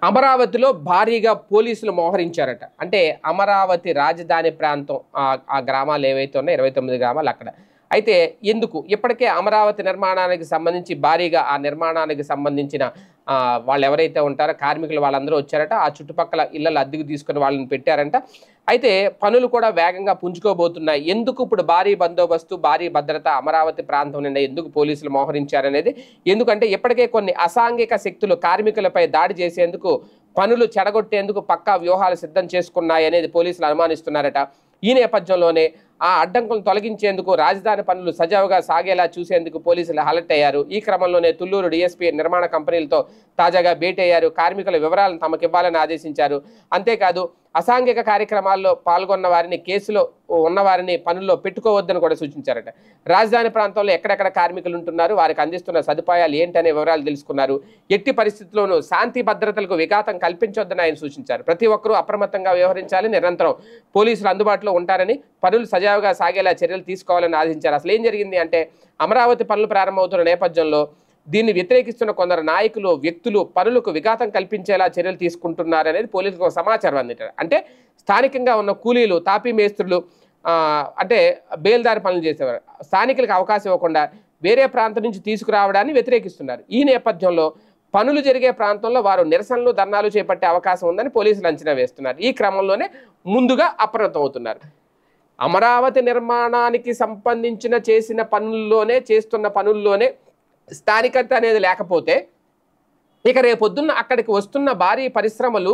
అమరావతిలో భారీగా పోలీసులు మోహరించారట. అంటే అమరావతి రాజధాని ప్రాంతం ఆ గ్రామాలు ఏవైతే ఉన్నాయో 29 గ్రామాలు అక్కడ. అయితే ఎందుకు? ఇప్పటికే అమరావతి నిర్మాణానికి సంబంధించి భారీగా ఆ నిర్మాణానికి సంబంధించిన వాళ్ళు ఎవరైతే ఉంటారో కార్మికులు వాళ్ళందరూ వచ్చారట. ఆ చుట్టుపక్కల ఇళ్లలు అద్దెకు తీసుకొని వాళ్ళని పెట్టారంట. అయితే పనులు కూడా వేగంగా పుంజుకోబోతున్నాయి. ఎందుకు ఇప్పుడు భారీ బందోబస్తు, భారీ భద్రత అమరావతి ప్రాంతం నుండి ఎందుకు పోలీసులు మోహరించారనేది, ఎందుకంటే ఇప్పటికే కొన్ని అసాంఘిక శక్తులు కార్మికులపై దాడి చేసేందుకు, పనులు చెడగొట్టేందుకు పక్కా వ్యూహాలు సిద్ధం చేసుకున్నాయి అనేది పోలీసులు అనుమానిస్తున్నారట. ఈ నేపథ్యంలోనే ఆ అడ్డంకులను తొలగించేందుకు రాజధాని పనులు సజావుగా సాగేలా చూసేందుకు పోలీసులు అలర్ట్ అయ్యారు. ఈ క్రమంలోనే తుళ్లూరు డీఎస్పీ నిర్మాణ కంపెనీలతో తాజాగా భేటీ అయ్యారు. కార్మికుల వివరాలను తమకు ఇవ్వాలని ఆదేశించారు. అంతేకాదు అసాంఘిక కార్యక్రమాల్లో పాల్గొన్న వారిని, కేసులో ఉన్నవారిని పనుల్లో పెట్టుకోవద్దని కూడా సూచించారట. రాజధాని ప్రాంతంలో ఎక్కడెక్కడ కార్మికులు ఉంటున్నారు, వారికి అందిస్తున్న సదుపాయాలు ఏంటనే వివరాలు తెలుసుకున్నారు. ఎట్టి పరిస్థితుల్లోనూ శాంతి భద్రతలకు విఘాతం కల్పించొద్దని ఆయన సూచించారు. ప్రతి ఒక్కరూ అప్రమత్తంగా వ్యవహరించాలి, నిరంతరం పోలీసులు అందుబాటులో ఉంటారని, పనులు సజావుగా సాగేలా చర్యలు తీసుకోవాలని ఆదేశించారు. అసలు ఏం జరిగింది అంటే, అమరావతి పనులు ప్రారంభమవుతున్న నేపథ్యంలో దీన్ని వ్యతిరేకిస్తున్న కొందరు నాయకులు, వ్యక్తులు పనులకు విఘాతం కల్పించేలా చర్యలు తీసుకుంటున్నారనేది పోలీసులకు సమాచారం అందించారు. అంటే స్థానికంగా ఉన్న కూలీలు, తాపీ మేస్త్రులు, అంటే బేల్దారి పనులు చేసేవారు, స్థానికులకు అవకాశం ఇవ్వకుండా వేరే ప్రాంతం నుంచి తీసుకురావడాన్ని వ్యతిరేకిస్తున్నారు. ఈ నేపథ్యంలో పనులు జరిగే ప్రాంతంలో వారు నిరసనలు, ధర్నాలు చేపట్టే అవకాశం ఉందని పోలీసులు అంచనా వేస్తున్నారు. ఈ క్రమంలోనే ముందుగా అప్రమత్తం అవుతున్నారు. అమరావతి నిర్మాణానికి సంబంధించిన చేస్తున్న పనుల్లోనే స్థానికత అనేది లేకపోతే, ఇక రేపొద్దున్న అక్కడికి వస్తున్న భారీ పరిశ్రమలు,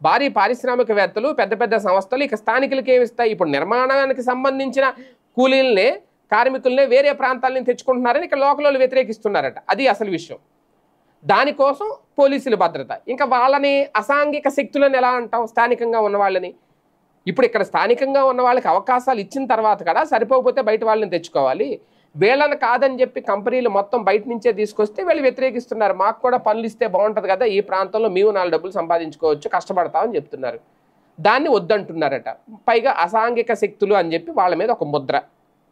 భారీ పారిశ్రామికవేత్తలు, పెద్ద పెద్ద సంస్థలు ఇక స్థానికులకి ఏమిస్తాయి? ఇప్పుడు నిర్మాణానికి సంబంధించిన కూలీలనే, కార్మికులనే వేరే ప్రాంతాల నుంచి తెచ్చుకుంటున్నారని ఇక లోకల్ వ్యతిరేకిస్తున్నారట. అది అసలు విషయం. దానికోసం పోలీసుల భద్రత. ఇంకా వాళ్ళని అసాంఘిక శక్తులను ఎలా అంటాం? స్థానికంగా ఉన్న వాళ్ళని. ఇప్పుడు ఇక్కడ స్థానికంగా ఉన్న వాళ్ళకి అవకాశాలు ఇచ్చిన తర్వాత కదా, సరిపోకపోతే బయట వాళ్ళని తెచ్చుకోవాలి. వీళ్ళని కాదని చెప్పి కంపెనీలు మొత్తం బయట నుంచే తీసుకొస్తే వీళ్ళు వ్యతిరేకిస్తున్నారు. మాకు కూడా పనులు ఇస్తే బాగుంటుంది కదా, ఈ ప్రాంతంలో మేము 4 డబ్బులు సంపాదించుకోవచ్చు, కష్టపడతామని చెప్తున్నారు. దాన్ని వద్దంటున్నారట. పైగా అసాంఘిక శక్తులు అని చెప్పి వాళ్ళ మీద ఒక ముద్ర.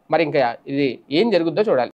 మరి ఇంకా ఇది ఏం జరుగుద్దో చూడాలి.